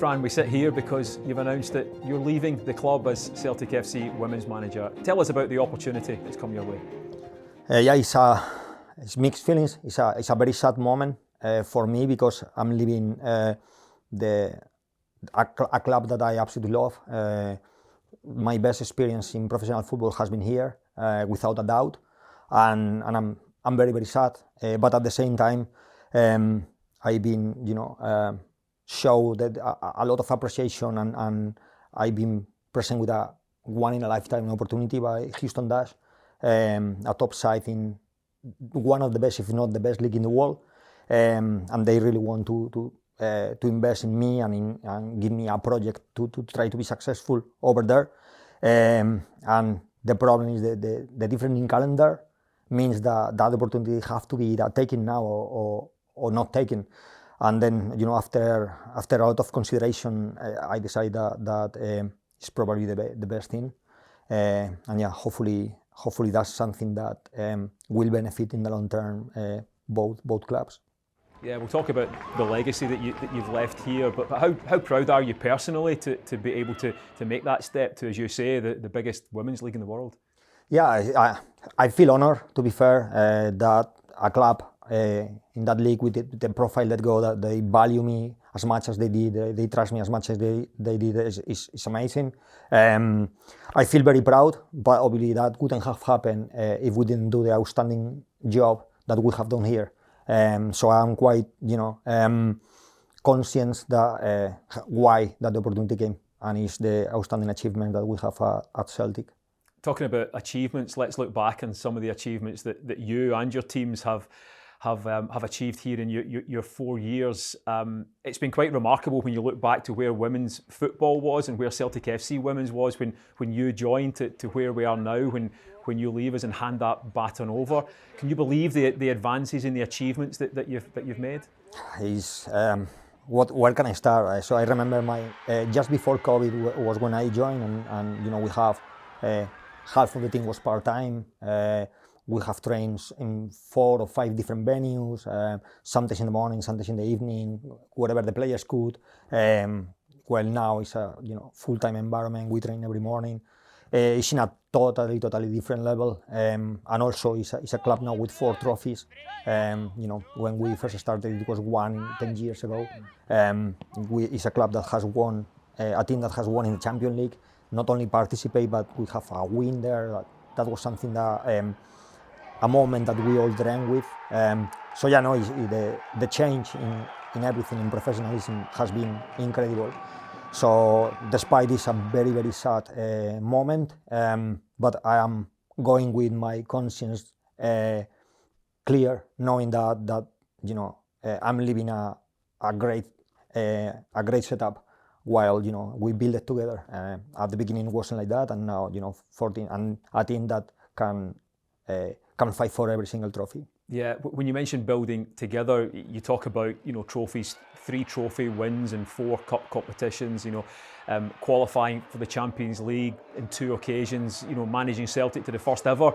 Fran, we sit here because you've announced that you're leaving the club as Celtic FC women's manager. Tell us about the opportunity that's come your way. It's mixed feelings. It's a very sad moment for me because I'm leaving a club that I absolutely love. My best experience in professional football has been here, without a doubt, and I'm very, very sad. But at the same time, I've been, show that a lot of appreciation, and I've been present with a one-in-a-lifetime opportunity by Houston Dash, a top side in one of the best, if not the best league in the world, and they really want to invest in me and give me a project to try to be successful over there. And the problem is the difference in calendar means that opportunity have to be either taken now or not taken. And then, after a lot of consideration, I decided that it's probably the best thing. And yeah, hopefully that's something that will benefit in the long term both clubs. Yeah, we'll talk about the legacy that you've left here, but how proud are you personally to be able to make that step to, as you say, the biggest women's league in the world? Yeah, I feel honored, to be fair, that a club in that league with the profile that go, that they value me as much as they did, they trust me as much as they did, is amazing. I feel very proud, but obviously that wouldn't have happened if we didn't do the outstanding job that we have done here. So I'm quite, conscious that why that opportunity came, and it's the outstanding achievement that we have at Celtic. Talking about achievements, let's look back on some of the achievements that you and your teams have achieved here in your 4 years. It's been quite remarkable when you look back to where women's football was and where Celtic FC women's was when you joined to where we are now, when you leave us and hand that baton over. Can you believe the advances and the achievements that you've made? Where can I start? So I remember just before COVID was when I joined, and we have half of the team was part-time. We have trains in 4 or 5 different venues, sometimes in the morning, sometimes in the evening, wherever the players could. Well, now it's a full-time environment. We train every morning. It's in a totally different level, and also it's a club now with 4 trophies. When we first started, it was 1 10 years ago. It's a club that has won, a team that has won in the Champions League. Not only participate, but we have a win there. That was something that a moment that we all dreamed with. So yeah, no, the change in everything in professionalism has been incredible. So despite this, a very sad moment, but I am going with my conscience clear, knowing that I'm living a great setup. While we build it together. At the beginning it wasn't like that, and now 14, and a team that can fight for every single trophy. Yeah, when you mention building together, you talk about trophies, 3 trophy wins and 4 cup competitions. Qualifying for the Champions League in 2 occasions. Managing Celtic to the first ever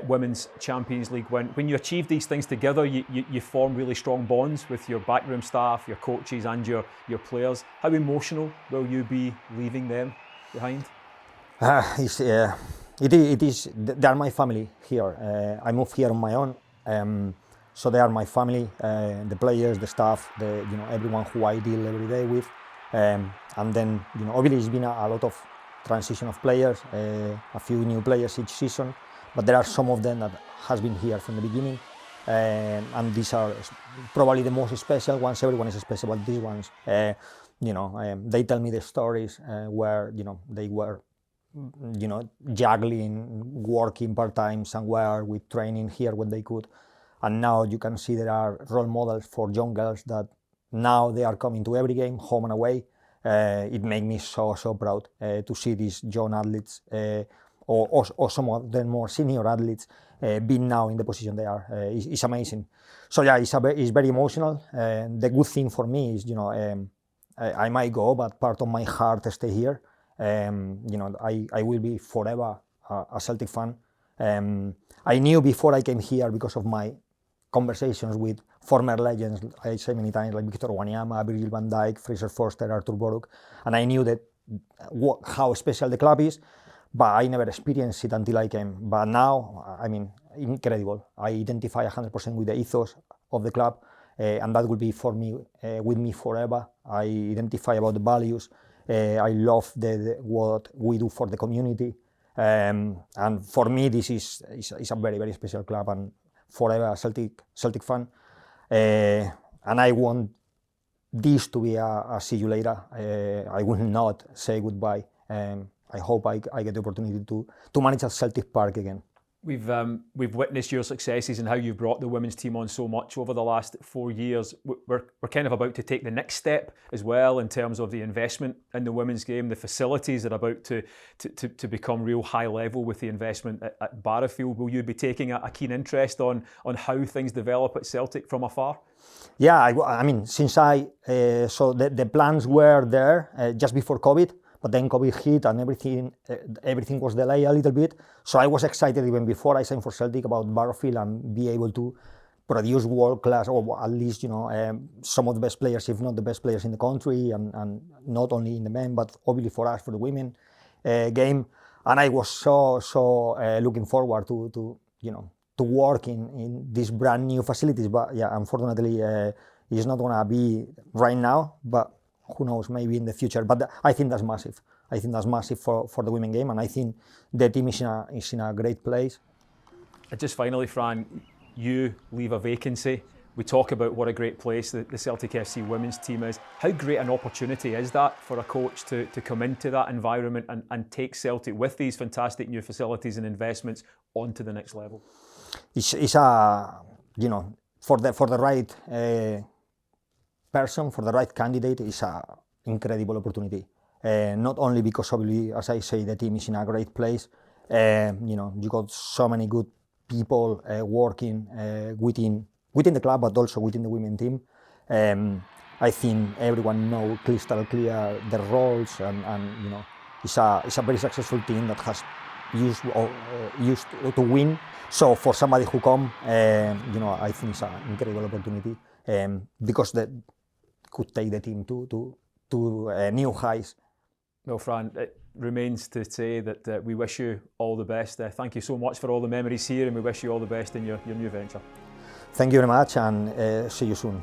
Women's Champions League win. When you achieve these things together, you form really strong bonds with your backroom staff, your coaches, and your players. How emotional will you be leaving them behind? It is. They are my family here. I moved here on my own, so they are my family. The players, the staff, everyone who I deal every day with, and then obviously it's been a lot of transition of players, a few new players each season. But there are some of them that has been here from the beginning, and these are probably the most special ones. Everyone is special, but these ones, they tell me the stories where they were, juggling, working part-time somewhere with training here when they could, and now you can see there are role models for young girls that now they are coming to every game, home and away. It makes me so proud to see these young athletes. Or some of the more senior athletes being now in the position they are. It's amazing. So yeah, it's very emotional. The good thing for me is, I might go, but part of my heart stay here. I will be forever a Celtic fan. I knew before I came here, because of my conversations with former legends, I say many times, like Victor Wanyama, Virgil van Dijk, Fraser Forster, Arthur Boruk, and I knew that how special the club is, but I never experienced it until I came. But now, I mean, incredible. I identify 100% with the ethos of the club, and that will be for me, with me forever. I identify about the values. I love what we do for the community. And for me, this is a very, very special club, and forever a Celtic fan. And I want this to be a see you later. I will not say goodbye. I hope I get the opportunity to manage at Celtic Park again. We've witnessed your successes and how you've brought the women's team on so much over the last 4 years. We're kind of about to take the next step as well in terms of the investment in the women's game. The facilities are about to become real high level with the investment at Barrowfield. Will you be taking a keen interest on how things develop at Celtic from afar? Yeah, I mean, since so the plans were there just before COVID. But then COVID hit and everything was delayed a little bit. So I was excited even before I signed for Celtic about Barrowfield and be able to produce world class, or at least some of the best players, if not the best players in the country, and not only in the men, but obviously for us, for the women game. And I was so looking forward to work in these brand new facilities. But yeah, unfortunately, it's not gonna be right now. But who knows, maybe in the future. But I think that's massive. I think that's massive for the women game, and I think the team is in a great place. And just finally, Fran, you leave a vacancy. We talk about what a great place the Celtic FC women's team is. How great an opportunity is that for a coach to come into that environment and take Celtic with these fantastic new facilities and investments onto the next level? It's for the right person, for the right candidate, is an incredible opportunity. Not only because, obviously, as I say, the team is in a great place. You got so many good people working within the club, but also within the women team. I think everyone knows crystal clear the roles, and it's a very successful team that has used to win. So for somebody who come, I think it's an incredible opportunity because that could take the team to new highs. Well, Fran, it remains to say that we wish you all the best. Thank you so much for all the memories here, and we wish you all the best in your new venture. Thank you very much, and see you soon.